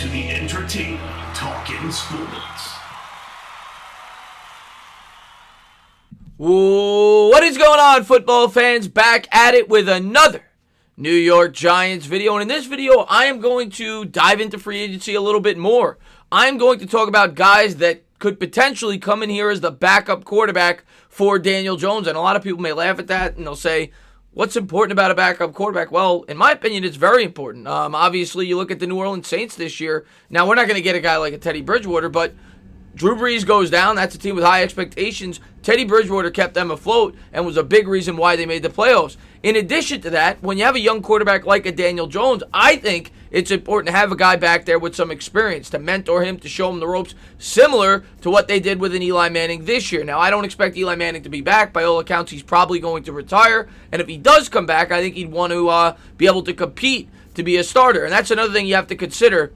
to the entertaining Talkin' Sports. What is going on, football fans? Back at it with another New York Giants video. And in this video, I am going to dive into free agency a little bit more. I'm going to talk about guys that could potentially come in here as the backup quarterback for Daniel Jones. And a lot of people may laugh at that and they'll say, what's important about a backup quarterback? Well, in my opinion, it's very important. Obviously, you look at the New Orleans Saints this year. Now, we're not going to get a guy like a Teddy Bridgewater, but Drew Brees goes down. That's a team with high expectations. Teddy Bridgewater kept them afloat and was a big reason why they made the playoffs. In addition to that, when you have a young quarterback like a Daniel Jones, I think it's important to have a guy back there with some experience to mentor him, to show him the ropes, similar to what they did with an Eli Manning this year. Now, I don't expect Eli Manning to be back. By all accounts, he's probably going to retire. And if he does come back, I think he'd want to be able to compete to be a starter. And that's another thing you have to consider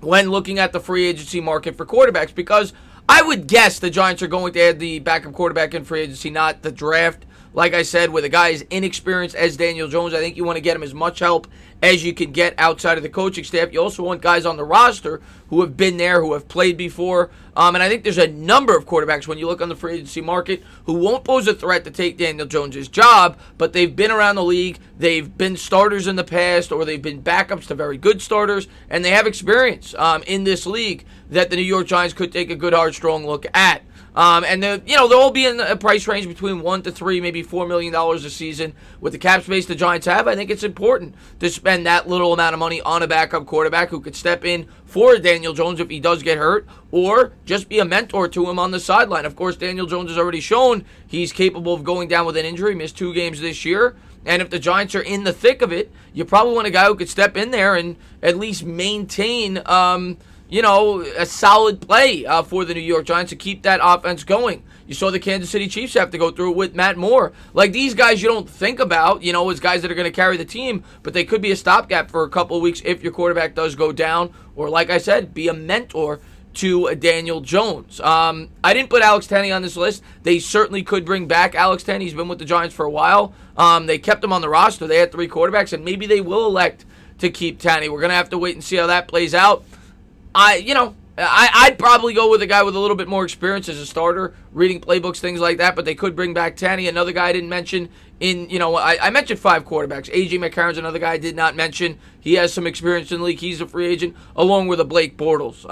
when looking at the free agency market for quarterbacks, because I would guess the Giants are going to add the backup quarterback in free agency, not the draft. Like I said, with a guy as inexperienced as Daniel Jones, I think you want to get him as much help as you can get outside of the coaching staff. You also want guys on the roster who have been there, who have played before. And I think there's a number of quarterbacks when you look on the free agency market who won't pose a threat to take Daniel Jones' job, but they've been around the league, they've been starters in the past, or they've been backups to very good starters, and they have experience in this league that the New York Giants could take a good, hard, strong look at. And they'll all be in a price range between $1 to $3, maybe $4 million a season. With the cap space the Giants have, I think it's important to spend that little amount of money on a backup quarterback who could step in for Daniel Jones if he does get hurt, or just be a mentor to him on the sideline. Of course, Daniel Jones has already shown he's capable of going down with an injury, missed 2 games this year. And if the Giants are in the thick of it, you probably want a guy who could step in there and at least maintain a solid play for the New York Giants to keep that offense going. You saw the Kansas City Chiefs have to go through it with Matt Moore. Like, these guys you don't think about, as guys that are going to carry the team, but they could be a stopgap for a couple of weeks if your quarterback does go down, or like I said, be a mentor to Daniel Jones. I didn't put Alex Tenney on this list. They certainly could bring back Alex Tenney. He's been with the Giants for a while. They kept him on the roster. They had 3 quarterbacks, and maybe they will elect to keep Tenney. We're going to have to wait and see how that plays out. I'd probably go with a guy with a little bit more experience as a starter, reading playbooks, things like that, but they could bring back Tenney. Another guy I didn't mention I mentioned 5 quarterbacks. A.J. McCown's another guy I did not mention. He has some experience in the league. He's a free agent, along with a Blake Bortles.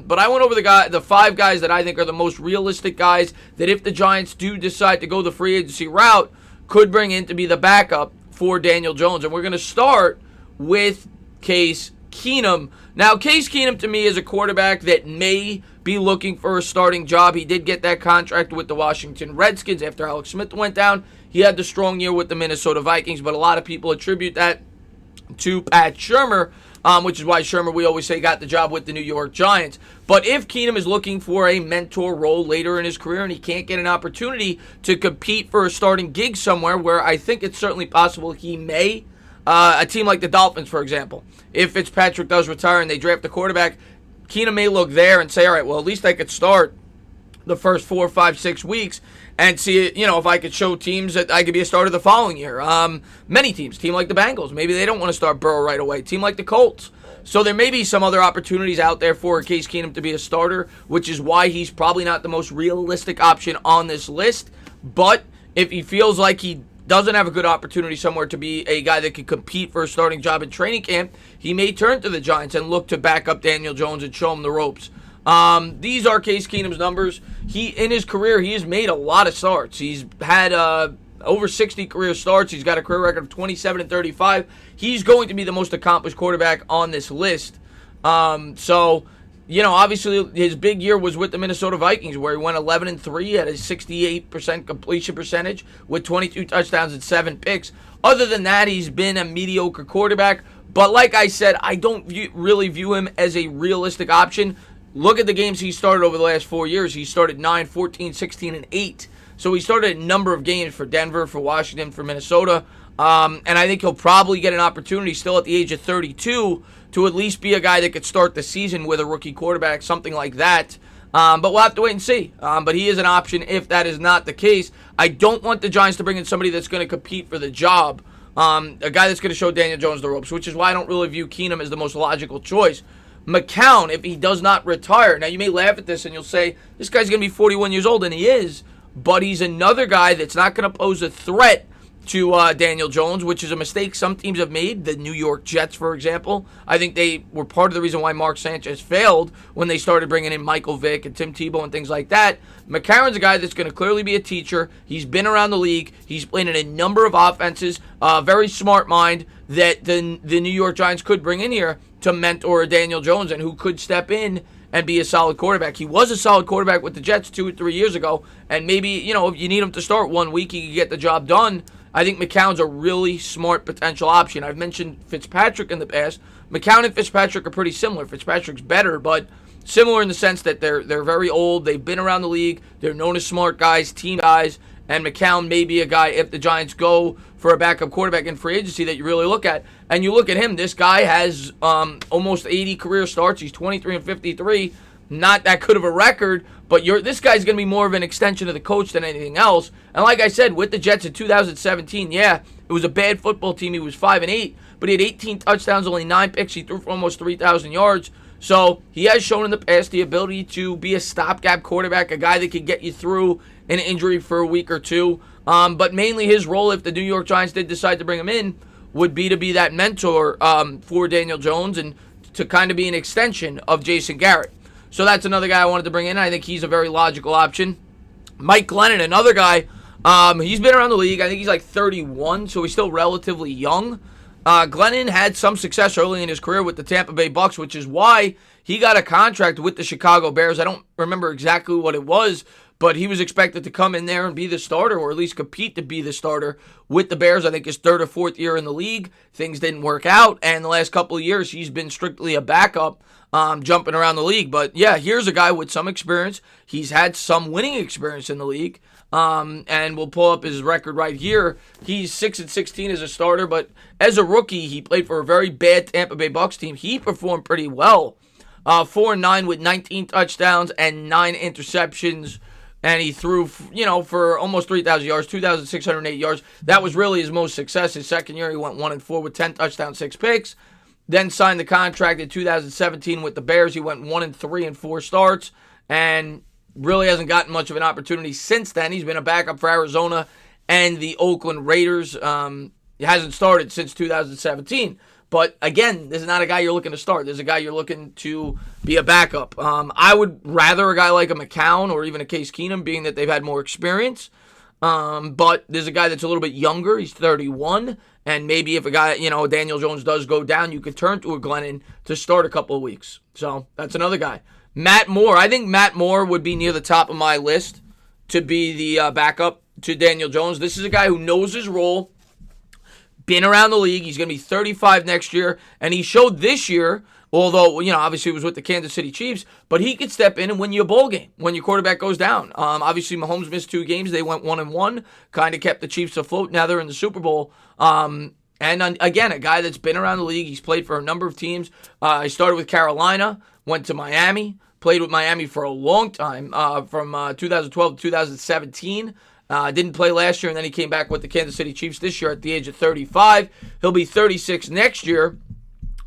But I went over the 5 guys that I think are the most realistic guys that if the Giants do decide to go the free agency route, could bring in to be the backup for Daniel Jones. And we're going to start with Case Keenum. Now, Case Keenum to me is a quarterback that may be looking for a starting job. He did get that contract with the Washington Redskins after Alex Smith went down. He had the strong year with the Minnesota Vikings, but a lot of people attribute that to Pat Shurmur, which is why Shurmur, we always say, got the job with the New York Giants. But if Keenum is looking for a mentor role later in his career and he can't get an opportunity to compete for a starting gig somewhere, where I think it's certainly possible he may, a team like the Dolphins, for example, if Fitzpatrick does retire and they draft a quarterback, Keenum may look there and say, all right, well, at least I could start the first 4, 5, 6 weeks and see, if I could show teams that I could be a starter the following year. Many teams, team like the Bengals, maybe they don't want to start Burrow right away. Team like the Colts. So there may be some other opportunities out there for Case Keenum to be a starter, which is why he's probably not the most realistic option on this list. But if he feels like he doesn't have a good opportunity somewhere to be a guy that can compete for a starting job in training camp, he may turn to the Giants and look to back up Daniel Jones and show him the ropes. These are Case Keenum's numbers. In his career, he has made a lot of starts. He's had over 60 career starts. He's got a career record of 27-35. He's going to be the most accomplished quarterback on this list. Obviously his big year was with the Minnesota Vikings, where he went 11-3 at a 68% completion percentage with 22 touchdowns and 7 picks. Other than that, he's been a mediocre quarterback. But like I said, I don't really view him as a realistic option. Look at the games he started over the last 4 years. He started 9, 14, 16, and 8. So he started a number of games for Denver, for Washington, for Minnesota. And I think he'll probably get an opportunity still at the age of 32 to at least be a guy that could start the season with a rookie quarterback, something like that. But we'll have to wait and see. But he is an option if that is not the case. I don't want the Giants to bring in somebody that's going to compete for the job. A guy that's going to show Daniel Jones the ropes, which is why I don't really view Keenum as the most logical choice. McCown, if he does not retire. Now, you may laugh at this and you'll say, this guy's going to be 41 years old, and he is, but he's another guy that's not going to pose a threat to Daniel Jones, which is a mistake some teams have made. The New York Jets, for example. I think they were part of the reason why Mark Sanchez failed when they started bringing in Michael Vick and Tim Tebow and things like that. McCarron's a guy that's going to clearly be a teacher. He's been around the league. He's played in a number of offenses. Very smart mind that the New York Giants could bring in here to mentor Daniel Jones and who could step in and be a solid quarterback. He was a solid quarterback with the Jets 2 or 3 years ago, and maybe, if you need him to start 1 week, he could get the job done. I think McCown's a really smart potential option. I've mentioned Fitzpatrick in the past. McCown and Fitzpatrick are pretty similar. Fitzpatrick's better, but similar in the sense that they're very old. They've been around the league. They're known as smart guys, team guys, and McCown may be a guy, if the Giants go for a backup quarterback in free agency, that you really look at. And you look at him, this guy has almost 80 career starts. He's 23-53. Not that good of a record, but this guy's going to be more of an extension of the coach than anything else. And like I said, with the Jets in 2017, yeah, it was a bad football team. He was 5-8, but he had 18 touchdowns, only 9 picks. He threw for almost 3,000 yards. So he has shown in the past the ability to be a stopgap quarterback, a guy that can get you through an injury for a week or two. But mainly his role, if the New York Giants did decide to bring him in, would be to be that mentor for Daniel Jones and to kind of be an extension of Jason Garrett. So that's another guy I wanted to bring in. I think he's a very logical option. Mike Glennon, another guy. He's been around the league. I think he's like 31, so he's still relatively young. Glennon had some success early in his career with the Tampa Bay Bucks, which is why he got a contract with the Chicago Bears. I don't remember exactly what it was, but he was expected to come in there and be the starter, or at least compete to be the starter with the Bears. I think his 3rd or 4th year in the league. Things didn't work out, and the last couple of years he's been strictly a backup, jumping around the league. But yeah, here's a guy with some experience. He's had some winning experience in the league. And we'll pull up his record right here. He's 6-16 as a starter, but as a rookie, he played for a very bad Tampa Bay Bucks team. He performed pretty well. 4-9 with 19 touchdowns and 9 interceptions. And he threw, for almost 3,000 yards, 2,608 yards. That was really his most success. His second year, he went 1-4 with 10 touchdowns, 6 picks. Then signed the contract in 2017 with the Bears. He went 1-3 in 4 starts, and really hasn't gotten much of an opportunity since then. He's been a backup for Arizona and the Oakland Raiders. He hasn't started since 2017. But again, this is not a guy you're looking to start. This is a guy you're looking to be a backup. I would rather a guy like a McCown or even a Case Keenum, being that they've had more experience. But there's a guy that's a little bit younger. He's 31. And maybe if a guy, Daniel Jones does go down, you could turn to a Glennon to start a couple of weeks. So that's another guy. Matt Moore. I think Matt Moore would be near the top of my list to be the backup to Daniel Jones. This is a guy who knows his role, been around the league. He's going to be 35 next year. And he showed this year, although, obviously it was with the Kansas City Chiefs, but he could step in and win you a bowl game when your quarterback goes down. Obviously, Mahomes missed 2 games. They went 1-1, kind of kept the Chiefs afloat. Now they're in the Super Bowl. And again, a guy that's been around the league. He's played for a number of teams. He started with Carolina, went to Miami, played with Miami for a long time, from 2012 to 2017. Didn't play last year, and then he came back with the Kansas City Chiefs this year at the age of 35. He'll be 36 next year.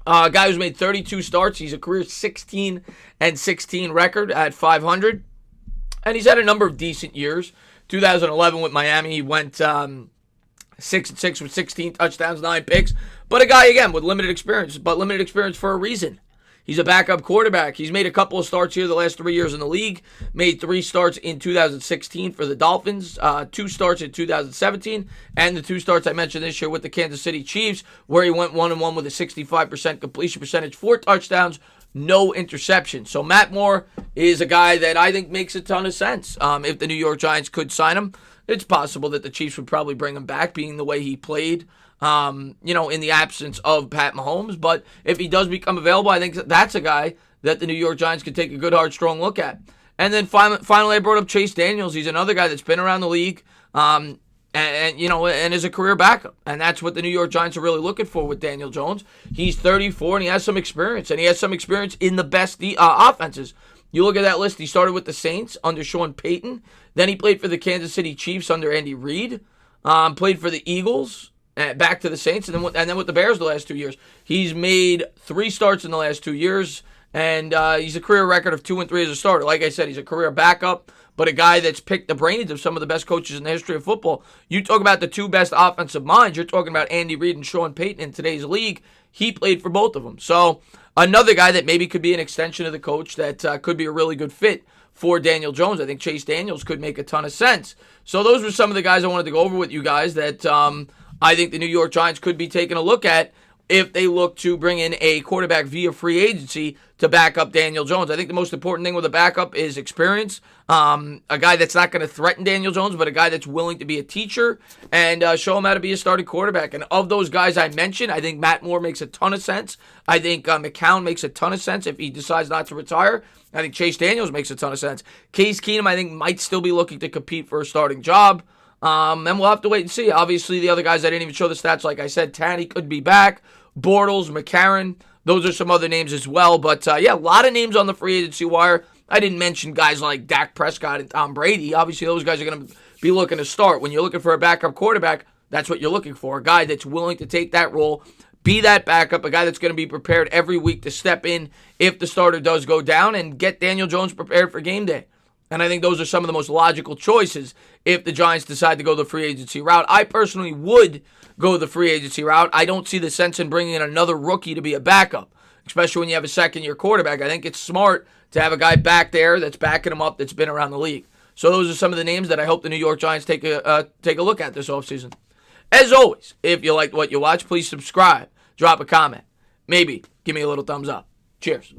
A guy who's made 32 starts. He's a career 16-16 record at 500. And he's had a number of decent years. 2011 with Miami, he went 6-6 with 16 touchdowns, 9 picks. But a guy, again, with limited experience, but limited experience for a reason. He's a backup quarterback. He's made a couple of starts here the last 3 years in the league. Made 3 starts in 2016 for the Dolphins, 2 starts in 2017, and the 2 starts I mentioned this year with the Kansas City Chiefs, where he went 1-1 with a 65% completion percentage, 4 touchdowns, no interceptions. So Matt Moore is a guy that I think makes a ton of sense. If the New York Giants could sign him, it's possible that the Chiefs would probably bring him back, being the way he played. In the absence of Pat Mahomes. But if he does become available, I think that's a guy that the New York Giants could take a good, hard, strong look at. And then finally I brought up Chase Daniels. He's another guy that's been around the league, and is a career backup. And that's what the New York Giants are really looking for with Daniel Jones. He's 34, and he has some experience. And he has some experience in the best offenses. You look at that list, he started with the Saints under Sean Payton. Then he played for the Kansas City Chiefs under Andy Reid. Played for the Eagles. Back to the Saints, and then with the Bears the last 2 years. He's made 3 starts in the last 2 years, And he's a career record of 2-3 as a starter. Like I said, he's a career backup, but a guy that's picked the brains of some of the best coaches in the history of football. You talk about the two best offensive minds. You're talking about Andy Reid and Sean Payton in today's league. He played for both of them. So another guy that maybe could be an extension of the coach that could be a really good fit for Daniel Jones. I think Chase Daniels could make a ton of sense. So those were some of the guys I wanted to go over with you guys that I think the New York Giants could be taking a look at if they look to bring in a quarterback via free agency to back up Daniel Jones. I think the most important thing with a backup is experience. A guy that's not going to threaten Daniel Jones, but a guy that's willing to be a teacher and show him how to be a starting quarterback. And of those guys I mentioned, I think Matt Moore makes a ton of sense. I think McCown makes a ton of sense if he decides not to retire. I think Chase Daniels makes a ton of sense. Case Keenum, I think, might still be looking to compete for a starting job. And we'll have to wait and see. Obviously, the other guys, I didn't even show the stats. Like I said, Tanny could be back. Bortles, McCarron, those are some other names as well. But, yeah, a lot of names on the free agency wire. I didn't mention guys like Dak Prescott and Tom Brady. Obviously, those guys are going to be looking to start. When you're looking for a backup quarterback, that's what you're looking for. A guy that's willing to take that role, be that backup, a guy that's going to be prepared every week to step in if the starter does go down and get Daniel Jones prepared for game day. And I think those are some of the most logical choices if the Giants decide to go the free agency route. I personally would go the free agency route. I don't see the sense in bringing in another rookie to be a backup, especially when you have a second-year quarterback. I think it's smart to have a guy back there that's backing him up that's been around the league. So those are some of the names that I hope the New York Giants take a look at this offseason. As always, if you liked what you watched, please subscribe, drop a comment, maybe give me a little thumbs up. Cheers.